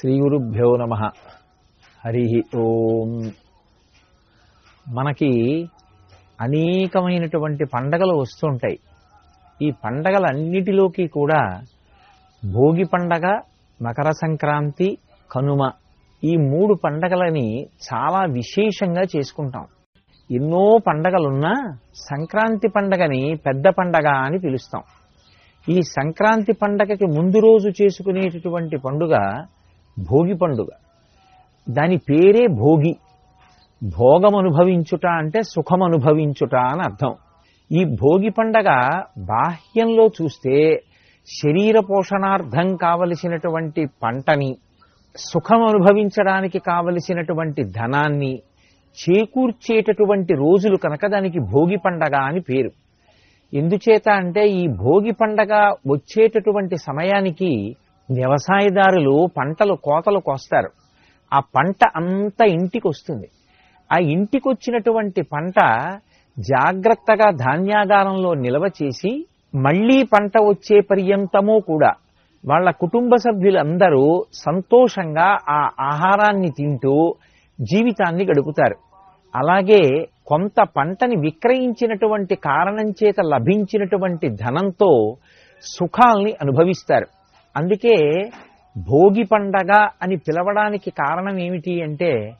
శ్రీ గురుభ్యో నమః. హరి ఓం. మనకి అనేకమైనటువంటి పండగలు వస్తుంటాయి. ఈ పండగలన్నిటిలోకి కూడా భోగి పండగ, మకర సంక్రాంతి, కనుమ ఈ మూడు పండగలని చాలా విశేషంగా చేసుకుంటాం. ఎన్నో పండగలున్నా సంక్రాంతి పండగని పెద్ద పండగ అని పిలుస్తాం. ఈ సంక్రాంతి పండగకి ముందు రోజు చేసుకునేటటువంటి పండుగ భోగి పండుగ. దాని పేరే భోగి. భోగం అనుభవించుట అంటే సుఖం అనుభవించుట అని అర్థం. ఈ భోగి పండగ బాహ్యంలో చూస్తే శరీర పోషణార్థం కావలసినటువంటి పంటని, సుఖం అనుభవించడానికి కావలసినటువంటి ధనాన్ని చేకూర్చేటటువంటి రోజులు కనుక దానికి భోగి పండగ అని పేరు. ఎందుచేత అంటే ఈ భోగి పండగ వచ్చేటటువంటి సమయానికి వ్యవసాయదారులు పంటలు కోతలు కోస్తారు. ఆ పంట అంతా ఇంటికి వస్తుంది. ఆ ఇంటికి వచ్చినటువంటి పంట జాగ్రత్తగా ధాన్యాగారంలో నిల్వ చేసి మళ్లీ పంట వచ్చే పర్యంతమూ కూడా వాళ్ళ కుటుంబ సభ్యులందరూ సంతోషంగా ఆ ఆహారాన్ని తింటూ జీవితాన్ని గడుపుతారు. అలాగే కొంత పంటని విక్రయించినటువంటి కారణం చేత లభించినటువంటి ధనంతో సుఖాల్ని అనుభవిస్తారు. అందుకే భోగి పండగ అని పిలవడానికి కారణం ఏమిటి అంటే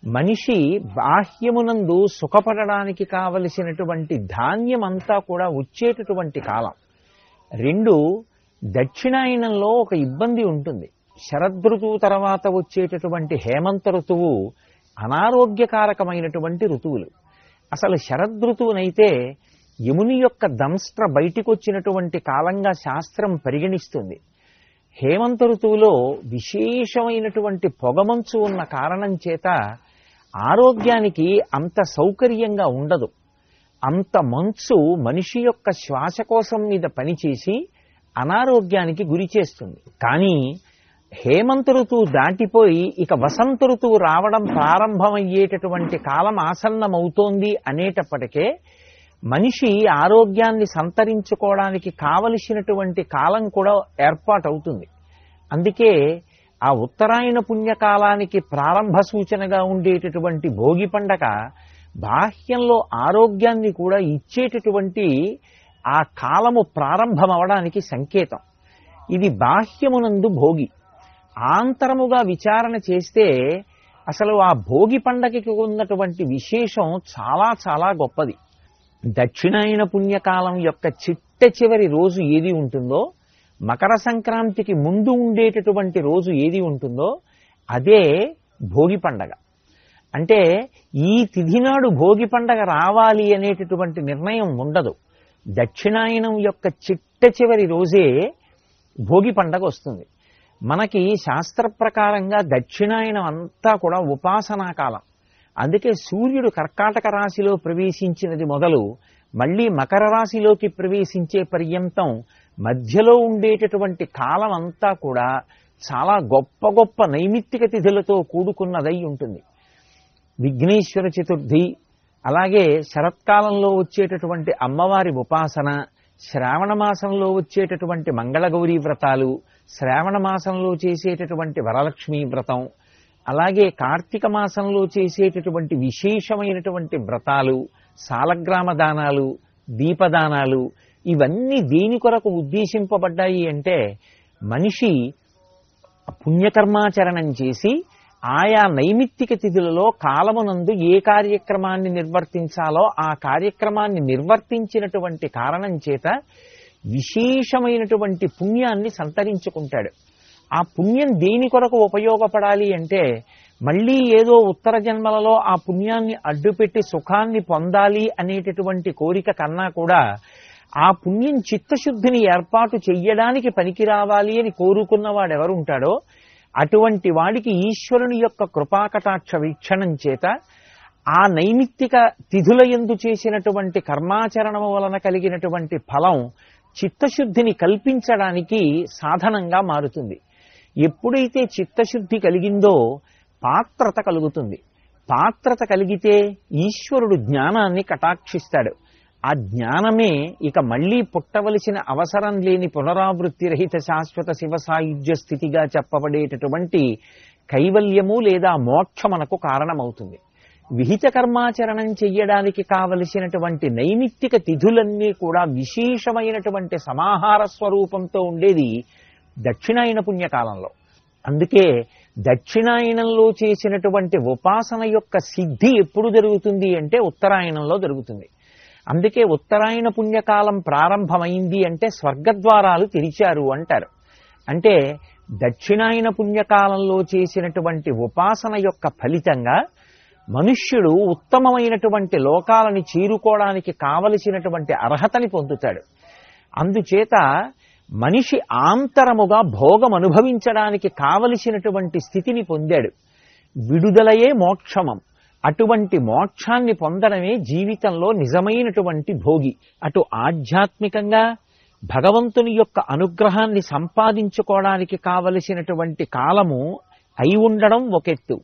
మనిషి బాహ్యమునందు సుఖపడడానికి కావలసినటువంటి ధాన్యం అంతా కూడా వచ్చేటటువంటి కాలం. రెండు, దక్షిణాయనంలో ఒక ఇబ్బంది ఉంటుంది. శరదృతువు తర్వాత వచ్చేటటువంటి హేమంత ఋతువు అనారోగ్యకారకమైనటువంటి ఋతువులు. అసలు శరదృతువునైతే యముని యొక్క దంస్ట్ర బయటికొచ్చినటువంటి కాలంగా శాస్త్రం పరిగణిస్తుంది. హేమంత ఋతువులో విశేషమైనటువంటి పొగమంచు ఉన్న కారణం చేత ఆరోగ్యానికి అంత సౌకర్యంగా ఉండదు. అంత మంచు మనిషి యొక్క శ్వాసకోశం మీద పనిచేసి అనారోగ్యానికి గురి చేస్తుంది. కానీ హేమంత ఋతువు దాటిపోయి ఇక వసంత ఋతువు రావడం ప్రారంభమయ్యేటటువంటి కాలం ఆసన్నమవుతోంది అనేటప్పటికే మనిషి ఆరోగ్యాన్ని సంతరించుకోవడానికి కావలసినటువంటి కాలం కూడా ఏర్పాటవుతుంది. అందుకే ఆ ఉత్తరాయణ పుణ్యకాలానికి ప్రారంభ సూచనగా ఉండేటటువంటి భోగి పండగ బాహ్యంలో ఆరోగ్యాన్ని కూడా ఇచ్చేటటువంటి ఆ కాలము ప్రారంభమవడానికి సంకేతం. ఇది బాహ్యమునందు భోగి. ఆంతరముగా విచారణ చేస్తే అసలు ఆ భోగి పండగకి ఉన్నటువంటి విశేషం చాలా చాలా గొప్పది. దక్షిణాయన పుణ్యకాలం యొక్క చిట్ట చివరి రోజు ఏది ఉంటుందో, మకర సంక్రాంతికి ముందు ఉండేటటువంటి రోజు ఏది ఉంటుందో అదే భోగి పండగ. అంటే ఈ తిథి నాడు భోగి పండగ రావాలి అనేటటువంటి నిర్ణయం ఉండదు. దక్షిణాయనం యొక్క చిట్ట చివరి రోజే భోగి పండగ వస్తుంది. మనకి శాస్త్ర ప్రకారంగా దక్షిణాయనం అంతా కూడా ఉపాసనా కాలం. అందుకే సూర్యుడు కర్కాటక రాశిలో ప్రవేశించినది మొదలు మళ్లీ మకర రాశిలోకి ప్రవేశించే పర్యంతం మధ్యలో ఉండేటటువంటి కాలం అంతా కూడా చాలా గొప్ప గొప్ప నైమిత్తిక తిథులతో కూడుకున్నదై ఉంటుంది. విఘ్నేశ్వర చతుర్థి, అలాగే శరత్కాలంలో వచ్చేటటువంటి అమ్మవారి ఉపాసన, శ్రావణ మాసంలో వచ్చేటటువంటి మంగళగౌరీ వ్రతాలు, శ్రావణ మాసంలో చేసేటటువంటి వరలక్ష్మీ వ్రతం, అలాగే కార్తీక మాసంలో చేసేటటువంటి విశేషమైనటువంటి వ్రతాలు, సాలగ్రామ దానాలు, దీపదానాలు, ఇవన్నీ దేని కొరకు ఉద్దేశింపబడ్డాయి అంటే మనిషి పుణ్యకర్మాచరణం చేసి ఆయా నైమిత్తిక తిథులలో కాలమునందు ఏ కార్యక్రమాన్ని నిర్వర్తించాలో ఆ కార్యక్రమాన్ని నిర్వర్తించినటువంటి కారణం చేత విశేషమైనటువంటి పుణ్యాన్ని సంతరించుకుంటాడు. ఆ పుణ్యం దేని కొరకు ఉపయోగపడాలి అంటే మళ్లీ ఏదో ఉత్తర జన్మలలో ఆ పుణ్యాన్ని అడ్డుపెట్టి సుఖాన్ని పొందాలి అనేటటువంటి కోరిక కన్నా కూడా ఆ పుణ్యం చిత్తశుద్ధిని ఏర్పాటు చెయ్యడానికి పనికి రావాలి అని కోరుకున్నవాడెవరుంటాడో అటువంటి వాడికి ఈశ్వరుని యొక్క కృపాకటాక్ష వీక్షణం చేత ఆ నైమిత్తిక తిథుల యందు చేసినటువంటి కర్మాచరణము వలన కలిగినటువంటి ఫలం చిత్తశుద్ధిని కల్పించడానికి సాధనంగా మారుతుంది. ఎప్పుడైతే చిత్తశుద్ధి కలిగిందో పాత్రత కలుగుతుంది. పాత్రత కలిగితే ఈశ్వరుడు జ్ఞానాన్ని కటాక్షిస్తాడు. ఆ జ్ఞానమే ఇక మళ్లీ పుట్టవలసిన అవసరం లేని పునరావృత్తి రహిత శాశ్వత శివ సాయుధ్య స్థితిగా చెప్పబడేటటువంటి కైవల్యము లేదా మోక్షమునకు కారణమవుతుంది. విహిత కర్మాచరణం చెయ్యడానికి కావలసినటువంటి నైమిత్తిక తిథులన్నీ కూడా విశేషమైనటువంటి సమాహార స్వరూపంతో ఉండేది దక్షిణాయన పుణ్యకాలంలో. అందుకే దక్షిణాయనంలో చేసినటువంటి ఉపాసన యొక్క సిద్ధి ఎప్పుడు జరుగుతుంది అంటే ఉత్తరాయణంలో జరుగుతుంది. అందుకే ఉత్తరాయణ పుణ్యకాలం ప్రారంభమైంది అంటే స్వర్గద్వారాలు తెరిచారు అంటారు. అంటే దక్షిణాయన పుణ్యకాలంలో చేసినటువంటి ఉపాసన యొక్క ఫలితంగా మనుష్యుడు ఉత్తమమైనటువంటి లోకాలని చేరుకోవడానికి కావలసినటువంటి అర్హతని పొందుతాడు. అందుచేత మనిషి ఆంతరముగా భోగం అనుభవించడానికి కావలసినటువంటి స్థితిని పొందాడు. విడుదలయే మోక్షమం. అటువంటి మోక్షాన్ని పొందడమే జీవితంలో నిజమైనటువంటి భోగి. అటు ఆధ్యాత్మికంగా భగవంతుని యొక్క అనుగ్రహాన్ని సంపాదించుకోవడానికి కావలసినటువంటి కాలము అయి ఉండడం ఒకెత్తు,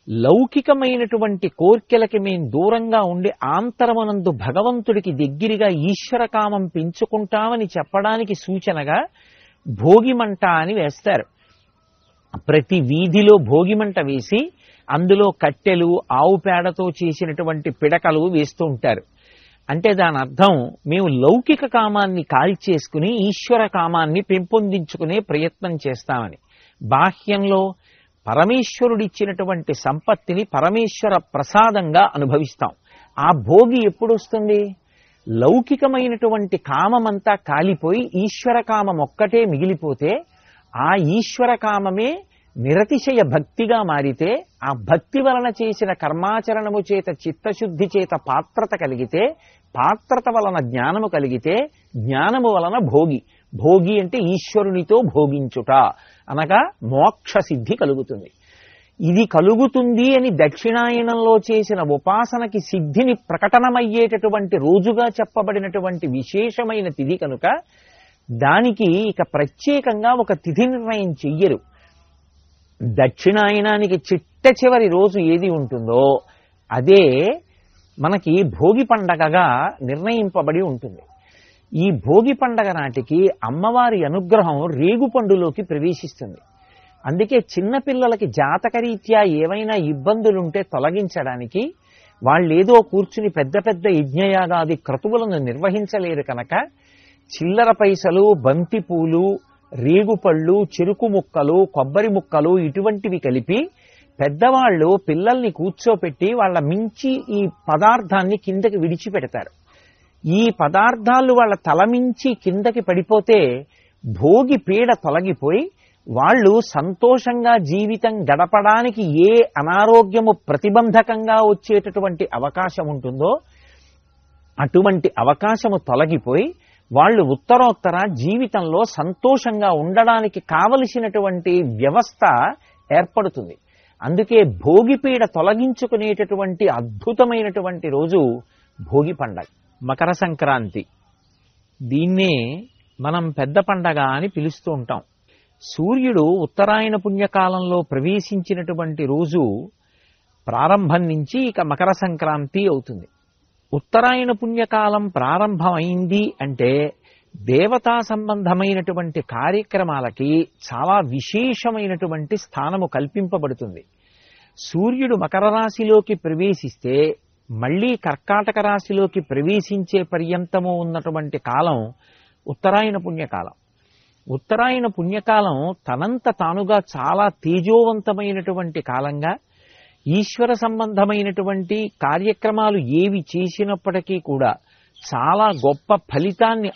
లౌకికమైనటువంటి కోర్కెలకి మేం దూరంగా ఉండి ఆంతరమునందు భగవంతుడికి దగ్గరగా ఈశ్వరకామం పెంచుకుంటామని చెప్పడానికి సూచనగా భోగిమంట అని వేస్తారు. ప్రతి వీధిలో భోగిమంట వేసి అందులో కట్టెలు, ఆవు పేడతో చేసినటువంటి పిడకలు వేస్తూ ఉంటారు. అంటే దాని అర్థం మేము లౌకిక కామాన్ని కాల్చేసుకుని ఈశ్వర కామాన్ని పెంపొందించుకునే ప్రయత్నం చేస్తామని. బాహ్యంలో పరమేశ్వరుడిచ్చినటువంటి సంపత్తిని పరమేశ్వర ప్రసాదంగా అనుభవిస్తాం. ఆ భోగి ఎప్పుడు వస్తుంది? లౌకికమైనటువంటి కామమంతా కాలిపోయి ఈశ్వర కామం ఒక్కటే మిగిలిపోతే, ఆ ఈశ్వర కామమే నిరతిశయ భక్తిగా మారితే, ఆ భక్తి వలన చేసిన కర్మాచరణము చేత చిత్తశుద్ధి చేత పాత్రత కలిగితే, పాత్రత వలన జ్ఞానము కలిగితే, జ్ఞానము వలన భోగి. భోగి అంటే ఈశ్వరునితో భోగించుట అనగా మోక్ష సిద్ధి కలుగుతుంది. ఇది కలుగుతుంది అని దక్షిణాయనంలో చేసిన ఉపాసనకి సిద్ధిని ప్రకటనమయ్యేటటువంటి రోజుగా చెప్పబడినటువంటి విశేషమైన తిథి కనుక దానికి ఇక ప్రత్యేకంగా ఒక తిథి నిర్ణయం చెయ్యరు. దక్షిణాయనానికి చిట్ట చివరి రోజు ఏది ఉంటుందో అదే మనకి భోగి పండగగా నిర్ణయింపబడి ఉంటుంది. ఈ భోగి పండగ నాటికి అమ్మవారి అనుగ్రహం రేగుపండులోకి ప్రవేశిస్తుంది. అందుకే చిన్నపిల్లలకి జాతకరీత్యా ఏవైనా ఇబ్బందులుంటే తొలగించడానికి వాళ్ళేదో కూర్చుని పెద్ద పెద్ద యజ్ఞయాగాది క్రతువులను నిర్వహించలేరు కనుక చిల్లర పైసలు, బంతిపూలు, రేగుపళ్ళు, చెరుకు ముక్కలు, కొబ్బరి ముక్కలు ఇటువంటివి కలిపి పెద్దవాళ్ళు పిల్లల్ని కూర్చోపెట్టి వాళ్ళ మించి ఈ పదార్థాన్ని కిందకి విడిచిపెడతారు. ఈ పదార్థాలు వాళ్ళ తలమించి కిందకి పడిపోతే భోగి పీడ తొలగిపోయి వాళ్ళు సంతోషంగా జీవితం గడపడానికి ఏ అనారోగ్యము ప్రతిబంధకంగా వచ్చేటటువంటి అవకాశం ఉంటుందో అటువంటి అవకాశము తొలగిపోయి వాళ్ళు ఉత్తరోత్తర జీవితంలో సంతోషంగా ఉండడానికి కావలసినటువంటి వ్యవస్థ ఏర్పడుతుంది. అందుకే భోగిపీడ తొలగించుకునేటటువంటి అద్భుతమైనటువంటి రోజు భోగి పండగ. మకర సంక్రాంతి, దీన్నే మనం పెద్ద పండగ అని పిలుస్తూ ఉంటాం. సూర్యుడు ఉత్తరాయణ పుణ్యకాలంలో ప్రవేశించినటువంటి రోజు ప్రారంభం నుంచి ఇక మకర సంక్రాంతి అవుతుంది. ఉత్తరాయణ పుణ్యకాలం ప్రారంభమైంది అంటే దేవతా సంబంధమైనటువంటి కార్యక్రమాలకి చాలా విశేషమైనటువంటి స్థానము కల్పింపబడుతుంది. సూర్యుడు మకర రాశిలోకి ప్రవేశిస్తే మళ్లీ కర్కాటక రాశిలోకి ప్రవేశించే పర్యంతము ఉన్నటువంటి కాలం ఉత్తరాయణ పుణ్యకాలం. ఉత్తరాయణ పుణ్యకాలం తనంత తానుగా చాలా తేజోవంతమైనటువంటి కాలంగా, ఈశ్వర సంబంధమైనటువంటి కార్యక్రమాలు ఏవి చేసినప్పటికీ కూడా చాలా గొప్ప ఫలితాన్ని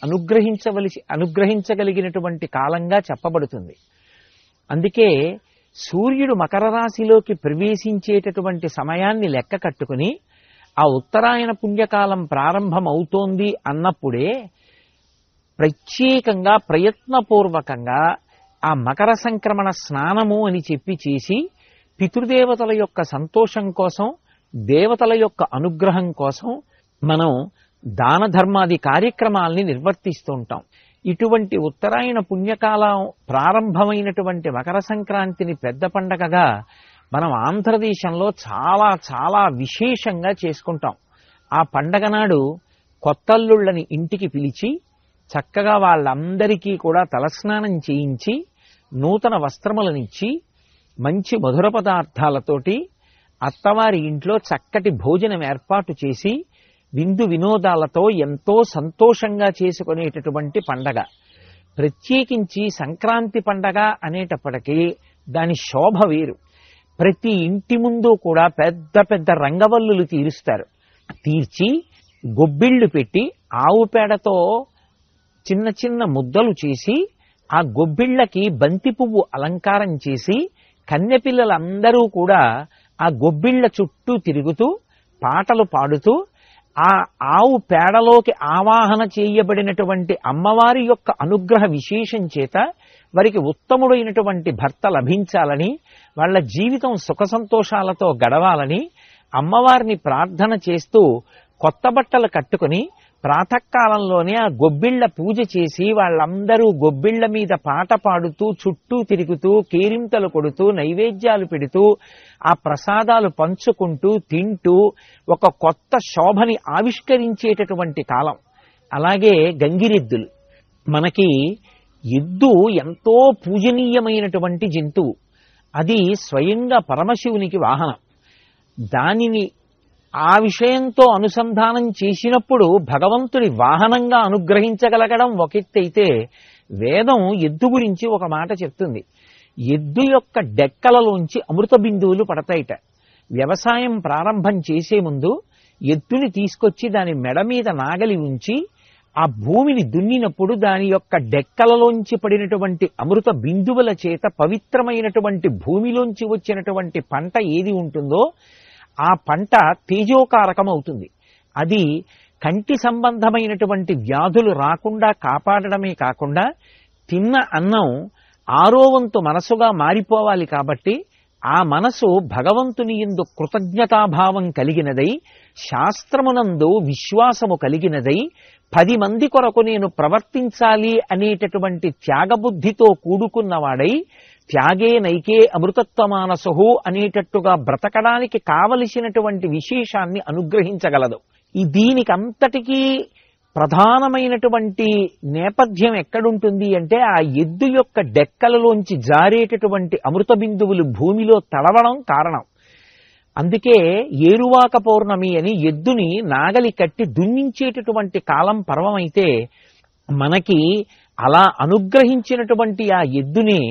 అనుగ్రహించగలిగినటువంటి కాలంగా చెప్పబడుతుంది. అందుకే సూర్యుడు మకర రాశిలోకి ప్రవేశించేటటువంటి సమయాన్ని లెక్క కట్టుకుని ఆ ఉత్తరాయణ పుణ్యకాలం ప్రారంభం అవుతోంది అన్నప్పుడే ప్రత్యేకంగా ప్రయత్నపూర్వకంగా ఆ మకర సంక్రమణ స్నానము అని చెప్పి చేసి పితృదేవతల యొక్క సంతోషం కోసం, దేవతల యొక్క అనుగ్రహం కోసం మనం దాన ధర్మాది కార్యక్రమాల్ని నిర్వర్తిస్తూ ఉంటాం. ఇటువంటి ఉత్తరాయణ పుణ్యకాలం ప్రారంభమైనటువంటి మకర సంక్రాంతిని పెద్ద పండగగా మనం ఆంధ్రదేశంలో చాలా చాలా విశేషంగా చేసుకుంటాం. ఆ పండగ నాడు కొత్తల్లుళ్ళని ఇంటికి పిలిచి చక్కగా వాళ్ళందరికీ కూడా తలస్నానం చేయించి నూతన వస్త్రములనిచ్చి మంచి మధుర పదార్థాలతోటి అత్తవారి ఇంట్లో చక్కటి భోజనం ఏర్పాటు చేసి విందు వినోదాలతో ఎంతో సంతోషంగా చేసుకునేటటువంటి పండగ. ప్రత్యేకించి సంక్రాంతి పండగ అనేటప్పటికీ దాని శోభ వేరు. ప్రతి ఇంటి ముందు కూడా పెద్ద పెద్ద రంగవల్లులు తీర్చి గొబ్బిళ్లు పెట్టి ఆవు పేడతో చిన్న చిన్న ముద్దలు చేసి ఆ గొబ్బిళ్లకి బంతి పువ్వు అలంకారం చేసి కన్నెపిల్లలందరూ కూడా ఆ గొబ్బిళ్ల చుట్టూ తిరుగుతూ పాటలు పాడుతూ ఆ ఆవు పేడలోకి ఆవాహన చేయబడినటువంటి అమ్మవారి యొక్క అనుగ్రహ విశేషం చేత వారికి ఉత్తముడైనటువంటి భర్త లభించాలని, వాళ్ళ జీవితం సుఖ సంతోషాలతో గడవాలని అమ్మవారిని ప్రార్థన చేస్తూ కొత్త బట్టలు కట్టుకుని ప్రాతకాలంలోనే ఆ గొబ్బిళ్ల పూజ చేసి వాళ్ళందరూ గొబ్బిళ్ల మీద పాట పాడుతూ చుట్టూ తిరుగుతూ కేరింతలు కొడుతూ నైవేద్యాలు పెడుతూ ఆ ప్రసాదాలు పంచుకుంటూ తింటూ ఒక కొత్త శోభని ఆవిష్కరించేటటువంటి కాలం. అలాగే గంగిరెద్దులు. మనకి ఎద్దు ఎంతో పూజనీయమైనటువంటి జంతువు. అది స్వయంగా పరమశివునికి వాహనం. దానిని ఆ విషయంతో అనుసంధానం చేసినప్పుడు భగవంతుడి వాహనంగా అనుగ్రహించగలగడం ఒక ఎత్తైతే, వేదం ఎద్దు గురించి ఒక మాట చెప్తుంది. ఎద్దు యొక్క డెక్కలలోంచి అమృత బిందువులు పడతాయిట. వ్యవసాయం ప్రారంభం చేసే ముందు ఎద్దుని తీసుకొచ్చి దాని మెడ మీద నాగలి ఉంచి ఆ భూమిని దున్నినప్పుడు దాని యొక్క డెక్కలలోంచి పడినటువంటి అమృత బిందువుల చేత పవిత్రమైనటువంటి భూమిలోంచి వచ్చినటువంటి పంట ఏది ఉంటుందో ఆ పంట తేజోకారకం అవుతుంది. అది కంటి సంబంధమైనటువంటి వ్యాధులు రాకుండా కాపాడడమే కాకుండా తిన్న అన్నం ఆరో వంతు మనసుగా మారిపోవాలి. కాబట్టి ఆ మనసు భగవంతుని యందు కృతజ్ఞతాభావం కలిగినదై, శాస్త్రమునందు విశ్వాసము కలిగినదై, 10 మంది కొరకు నేను ప్రవర్తించాలి అనేటటువంటి త్యాగబుద్ధితో కూడుకున్నవాడై, త్యాగే నైకే అమృతత్వమానసహు అనేటట్టుగా బ్రతకడానికి కావలసినటువంటి విశేషాన్ని అనుగ్రహించగలదు. దీనికంతటికీ ప్రధానమైనటువంటి నేపథ్యం ఎక్కడుంటుంది అంటే ఆ ఎద్దు యొక్క డెక్కలలోంచి జారేటటువంటి అమృత బిందువులు భూమిలో తడవడం కారణం. అందుకే ఏరువాక పౌర్ణమి అని ఎద్దుని నాగలి కట్టి దున్నించేటటువంటి కాలం పర్వమైతే, మనకి అలా అనుగ్రహించినటువంటి ఆ ఎద్దుని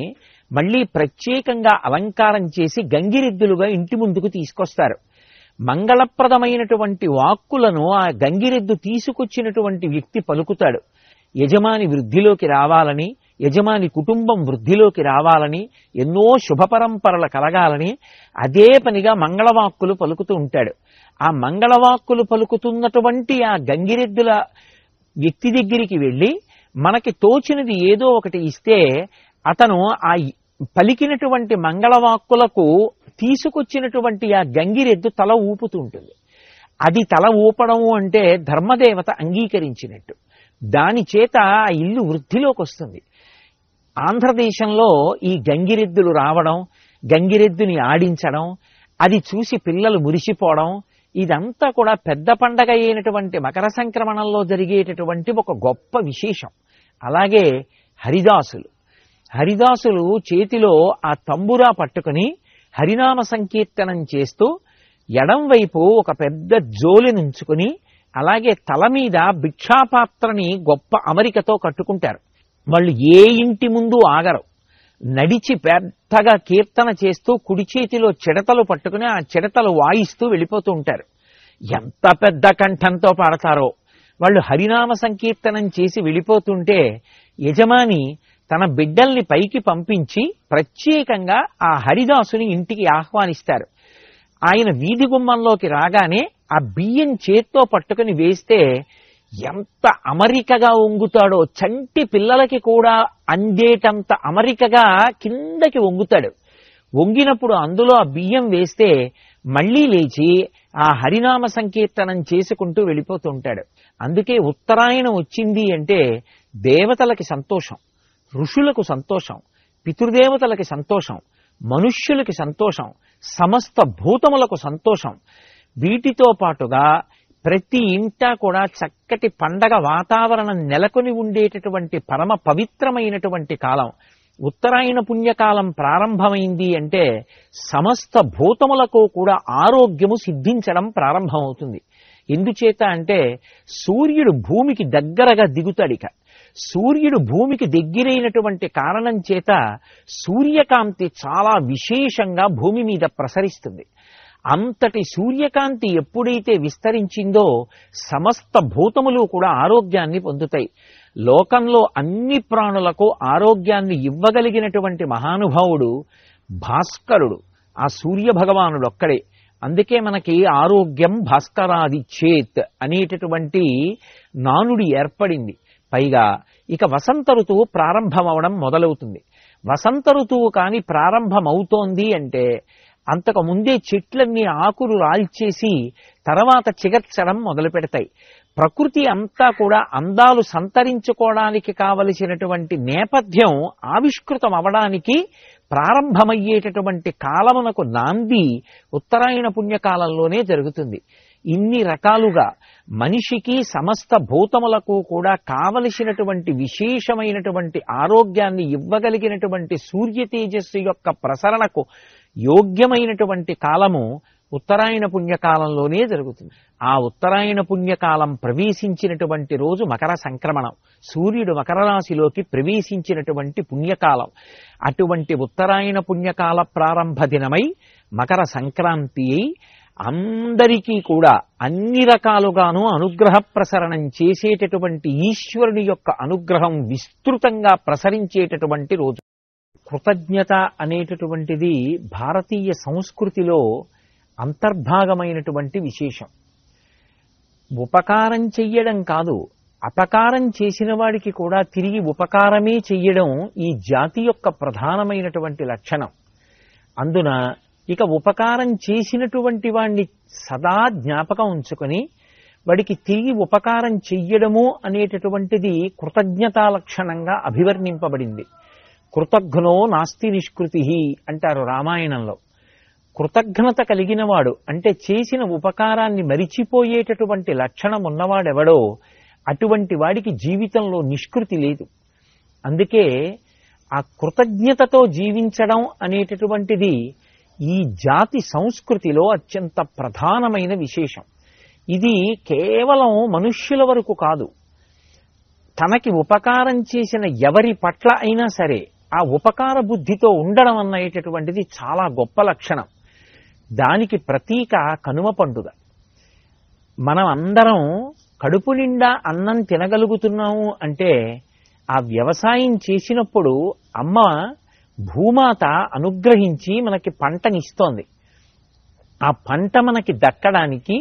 మళ్ళీ ప్రత్యేకంగా అలంకారం చేసి గంగిరెద్దులుగా ఇంటి ముందుకు తీసుకొస్తారు. మంగళప్రదమైనటువంటి వాక్కులను ఆ గంగిరెద్దు తీసుకొచ్చినటువంటి వ్యక్తి పలుకుతాడు. యజమాని వృద్ధిలోకి రావాలని, యజమాని కుటుంబం వృద్ధిలోకి రావాలని, ఎన్నో శుభ పరంపరలు కలగాలని అదే పనిగా మంగళవాక్కులు పలుకుతూ ఉంటాడు. ఆ మంగళవాక్కులు పలుకుతున్నటువంటి ఆ గంగిరెద్దుల వ్యక్తి దగ్గరికి వెళ్ళి మనకి తోచినది ఏదో ఒకటి ఇస్తే అతను ఆ పలికినటువంటి మంగళవాక్కులకు తీసుకొచ్చినటువంటి ఆ గంగిరెద్దు తల ఊపుతూ ఉంటుంది. అది తల ఊపడము అంటే ధర్మదేవత అంగీకరించినట్టు. దాని చేత ఆ ఇల్లు వృద్ధిలోకి వస్తుంది. ఆంధ్రదేశంలో ఈ గంగిరెద్దులు రావడం, గంగిరెద్దుని ఆడించడం, అది చూసి పిల్లలు మురిసిపోవడం, ఇదంతా కూడా పెద్ద పండగ అయినటువంటి మకర సంక్రమణంలో జరిగేటటువంటి ఒక గొప్ప విశేషం. అలాగే హరిదాసులు చేతిలో ఆ తంబురా పట్టుకుని హరినామ సంకీర్తనం చేస్తూ ఎడం వైపు ఒక పెద్ద జోలి నుంచుకుని, అలాగే తల మీద భిక్షాపాత్రని గొప్ప అమరికతో కట్టుకుంటారు. వాళ్ళు ఏ ఇంటి ముందు ఆగరు. నడిచి పెద్దగా కీర్తన చేస్తూ కుడి చేతిలో చిడతలు పట్టుకుని ఆ చిడతలు వాయిస్తూ వెళ్ళిపోతూ ఉంటారు. ఎంత పెద్ద కంఠంతో పాడతారో. వాళ్ళు హరినామ సంకీర్తనం చేసి వెళ్ళిపోతుంటే యజమాని తన బిడ్డల్ని పైకి పంపించి ప్రత్యేకంగా ఆ హరిదాసుని ఇంటికి ఆహ్వానిస్తారు. ఆయన వీధి గుమ్మంలోకి రాగానే ఆ బియ్యం చేత్తో పట్టుకుని వేస్తే ఎంత అమరికగా వంగుతాడో, చంటి పిల్లలకి కూడా అందేటంత అమరికగా కిందకి వంగుతాడు. వంగినప్పుడు అందులో ఆ బియ్యం వేస్తే మళ్లీ లేచి ఆ హరినామ సంకీర్తనం చేసుకుంటూ వెళ్ళిపోతుంటాడు. అందుకే ఉత్తరాయణం వచ్చింది అంటే దేవతలకి సంతోషం, ఋషులకు సంతోషం, పితృదేవతలకి సంతోషం, మనుష్యులకి సంతోషం, సమస్త భూతములకు సంతోషం. వీటితో పాటుగా ప్రతి ఇంటా కూడా చక్కటి పండగ వాతావరణం నెలకొని ఉండేటటువంటి పరమ పవిత్రమైనటువంటి కాలం. ఉత్తరాయణ పుణ్యకాలం ప్రారంభమైంది అంటే సమస్త భూతములకు కూడా ఆరోగ్యము సిద్ధించడం ప్రారంభమవుతుంది. ఎందుచేత అంటే సూర్యుడు భూమికి దగ్గరగా దిగుతాడిక. సూర్యుడు భూమికి దగ్గరైనటువంటి కారణం చేత సూర్యకాంతి చాలా విశేషంగా భూమి మీద ప్రసరిస్తుంది. అంతటి సూర్యకాంతి ఎప్పుడైతే విస్తరించిందో సమస్త భూతములు కూడా ఆరోగ్యాన్ని పొందుతాయి. లోకంలో అన్ని ప్రాణులకు ఆరోగ్యాన్ని ఇవ్వగలిగినటువంటి మహానుభావుడు భాస్కరుడు, ఆ సూర్య భగవానుడు ఒక్కడే. అందుకే మనకి ఆరోగ్యం భాస్కరాది చేత్ అనేటటువంటి నానుడి ఏర్పడింది. పైగా ఇక వసంత ఋతువు ప్రారంభమవడం మొదలవుతుంది. వసంత ఋతువు కాని ప్రారంభమవుతోంది అంటే అంతకు ముందే చెట్లన్నీ ఆకులు రాల్చేసి తర్వాత చిగర్చడం మొదలు పెడతాయి. ప్రకృతి అంతా కూడా అందాలు సంతరించుకోవడానికి కావలసినటువంటి నేపథ్యం ఆవిష్కృతం అవడానికి ప్రారంభమయ్యేటటువంటి కాలమునకు నాంది ఉత్తరాయణ పుణ్యకాలంలోనే జరుగుతుంది. ఇన్ని రకాలుగా మనిషికి సమస్త భూతములకు కూడా కావలసినటువంటి విశేషమైనటువంటి ఆరోగ్యాన్ని ఇవ్వగలిగినటువంటి సూర్య తేజస్సు యొక్క ప్రసరణకు యోగ్యమైనటువంటి కాలము ఉత్తరాయణ పుణ్యకాలంలోనే జరుగుతుంది. ఆ ఉత్తరాయణ పుణ్యకాలం ప్రవేశించినటువంటి రోజు మకర సంక్రమణం, సూర్యుడు మకర రాశిలోకి ప్రవేశించినటువంటి పుణ్యకాలం. అటువంటి ఉత్తరాయణ పుణ్యకాల ప్రారంభ దినమై మకర సంక్రాంతి అయి అందరికీ కూడా అన్ని రకాలుగాను అనుగ్రహ ప్రసరణం చేసేటటువంటి ఈశ్వరుని యొక్క అనుగ్రహం విస్తృతంగా ప్రసరించేటటువంటి రోజు. కృతజ్ఞత అనేటటువంటిది భారతీయ సంస్కృతిలో అంతర్భాగమైనటువంటి విశేషం. ఉపకారం చెయ్యడం కాదు, అపకారం చేసిన వాడికి కూడా తిరిగి ఉపకారమే చెయ్యడం ఈ జాతి యొక్క ప్రధానమైనటువంటి లక్షణం. అందున ఇక ఉపకారం చేసినటువంటి వాణ్ణి సదా జ్ఞాపకం ఉంచుకొని వాడికి తిరిగి ఉపకారం చెయ్యడము అనేటటువంటిది కృతజ్ఞతా లక్షణంగా అభివర్ణింపబడింది. కృతజ్ఞో నాస్తి నిష్కృతి అంటారు రామాయణంలో. కృతజ్ఞత కలిగిన వాడు అంటే చేసిన ఉపకారాన్ని మరిచిపోయేటటువంటి లక్షణం ఉన్నవాడెవడో అటువంటి వాడికి జీవితంలో నిష్కృతి లేదు. అందుకే ఆ కృతజ్ఞతతో జీవించడం అనేటటువంటిది ఈ జాతి సంస్కృతిలో అత్యంత ప్రధానమైన విశేషం. ఇది కేవలం మనుష్యుల వరకు కాదు, తనకి ఉపకారం చేసిన ఎవరి పట్ల అయినా సరే ఆ ఉపకార బుద్ధితో ఉండడం అనేటటువంటిది చాలా గొప్ప లక్షణం. దానికి ప్రతీక కనుమ పండుగ. మనం అందరం కడుపు నిండా అన్నం తినగలుగుతున్నాము అంటే ఆ వ్యవసాయం చేసినప్పుడు అమ్మ భూమాత అనుగ్రహించి మనకి పంటనిస్తోంది. ఆ పంట మనకి దక్కడానికి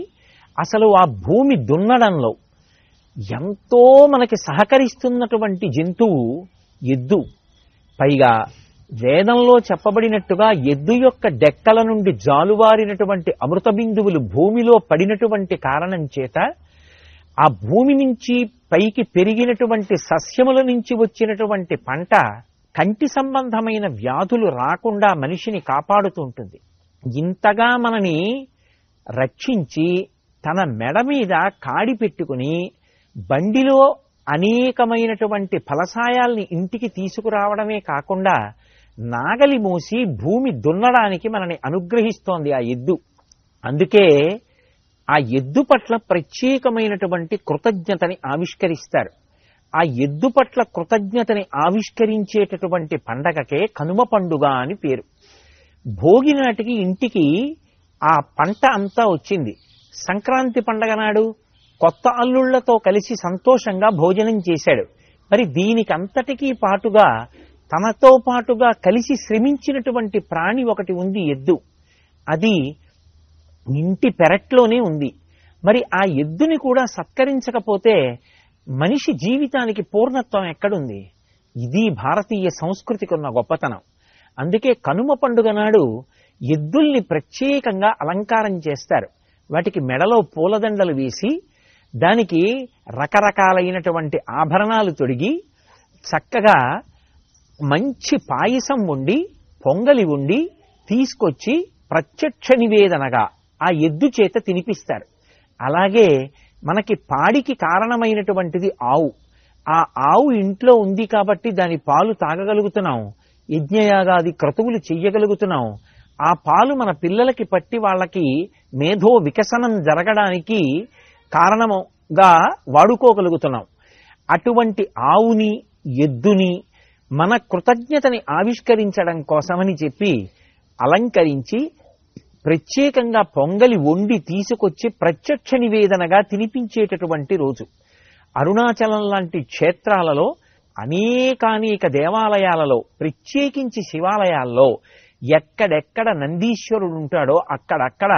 అసలు ఆ భూమి దున్నడంలో ఎంతో మనకి సహకరిస్తున్నటువంటి జంతువు ఎద్దు. పైగా వేదంలో చెప్పబడినట్టుగా ఎద్దు యొక్క డెక్కల నుండి జాలువారినటువంటి అమృత బిందువులు భూమిలో పడినటువంటి కారణం చేత ఆ భూమి నుంచి పైకి పెరిగినటువంటి సస్యముల నుంచి వచ్చినటువంటి పంట కంటి సంబంధమైన వ్యాధులు రాకుండా మనిషిని కాపాడుతూ ఉంటుంది. ఇంతగా మనని రక్షించి తన మెడ మీద కాడి పెట్టుకుని బండిలో అనేకమైనటువంటి ఫలసాయాల్ని ఇంటికి తీసుకురావడమే కాకుండా నాగలి మోసి భూమి దున్నడానికి మనని అనుగ్రహిస్తోంది ఆ ఎద్దు. అందుకే ఆ ఎద్దు పట్ల ప్రత్యేకమైనటువంటి కృతజ్ఞతని ఆవిష్కరిస్తారు. ఆ ఎద్దు పట్ల కృతజ్ఞతని ఆవిష్కరించేటటువంటి పండగకే కనుమ పండుగ అని పేరు. భోగి నాటికి ఇంటికి ఆ పంట అంతా వచ్చింది. సంక్రాంతి పండగ నాడు కొత్త అల్లుళ్లతో కలిసి సంతోషంగా భోజనం చేశాడు. మరి దీనికంతటికీ పాటుగా తనతో పాటుగా కలిసి శ్రమించినటువంటి ప్రాణి ఒకటి ఉంది, ఎద్దు. అది ఇంటి పెరట్లోనే ఉంది. మరి ఆ ఎద్దుని కూడా సత్కరించకపోతే మనిషి జీవితానికి పూర్ణత్వం ఎక్కడుంది? ఇది భారతీయ సంస్కృతికి ఉన్న గొప్పతనం. అందుకే కనుమ పండుగ నాడు ఎద్దుల్ని ప్రత్యేకంగా అలంకారం చేస్తారు. వాటికి మెడలో పూలదండలు వేసి దానికి రకరకాలైనటువంటి ఆభరణాలు తొడిగి చక్కగా మంచి పాయసం వండి పొంగలి వండి తీసుకొచ్చి ప్రత్యక్ష నివేదనగా ఆ ఎద్దు చేత తినిపిస్తారు. అలాగే మనకి పాడికి కారణమైనటువంటిది ఆవు. ఆ ఆవు ఇంట్లో ఉంది కాబట్టి దాని పాలు తాగగలుగుతున్నాం, యజ్ఞయాగాది క్రతువులు చెయ్యగలుగుతున్నాం. ఆ పాలు మన పిల్లలకి పట్టి వాళ్ళకి మేధో వికసనం జరగడానికి కారణముగా వాడుకోగలుగుతున్నాం. అటువంటి ఆవుని, ఎద్దుని మన కృతజ్ఞతని ఆవిష్కరించడం కోసమని చెప్పి అలంకరించి ప్రత్యేకంగా పొంగలి వండి తీసుకొచ్చి ప్రత్యక్ష నివేదనగా తినిపించేటటువంటి రోజు. అరుణాచలం లాంటి క్షేత్రాలలో అనేకానేక దేవాలయాలలో, ప్రత్యేకించి శివాలయాల్లో ఎక్కడెక్కడ నందీశ్వరుడు ఉంటాడో అక్కడక్కడ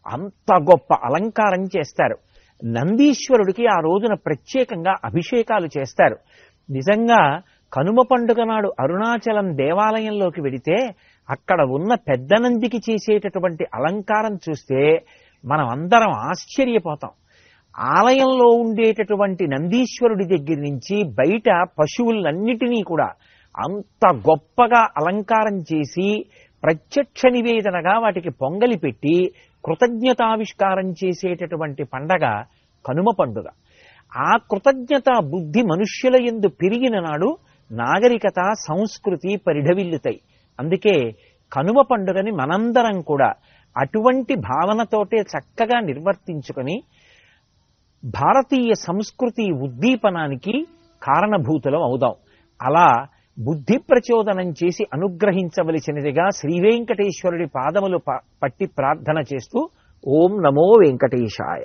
అంత గొప్ప అలంకారం చేస్తారు. నందీశ్వరుడికి ఆ రోజున ప్రత్యేకంగా అభిషేకాలు చేస్తారు. నిజంగా కనుమ పండుగ నాడు అరుణాచలం దేవాలయంలోకి వెడితే అక్కడ ఉన్న పెద్ద నందికి చేసేటటువంటి అలంకారం చూస్తే మనం అందరం ఆశ్చర్యపోతాం. ఆలయంలో ఉండేటటువంటి నందీశ్వరుడి దగ్గర నుంచి బయట పశువులన్నిటినీ కూడా అంత గొప్పగా అలంకారం చేసి ప్రత్యక్ష నివేదనగా వాటికి పొంగలి పెట్టి కృతజ్ఞతావిష్కారం చేసేటటువంటి పండగ కనుమ పండుగ. ఆ కృతజ్ఞత బుద్ధి మనుష్యుల యందు పెరిగిన నాడు నాగరికత, సంస్కృతి పరిఢవిల్లుతాయి. అందుకే కనుమ పండుగని మనందరం కూడా అటువంటి భావనతోటే చక్కగా నిర్వర్తించుకొని భారతీయ సంస్కృతి ఉద్దీపనానికి కారణభూతులం అవుదాం. అలా బుద్ధి ప్రచోదనం చేసి అనుగ్రహించవలసినదిగా శ్రీవేంకటేశ్వరుడి పాదములు పట్టి ప్రార్థన చేస్తూ ఓం నమో వెంకటేశాయ.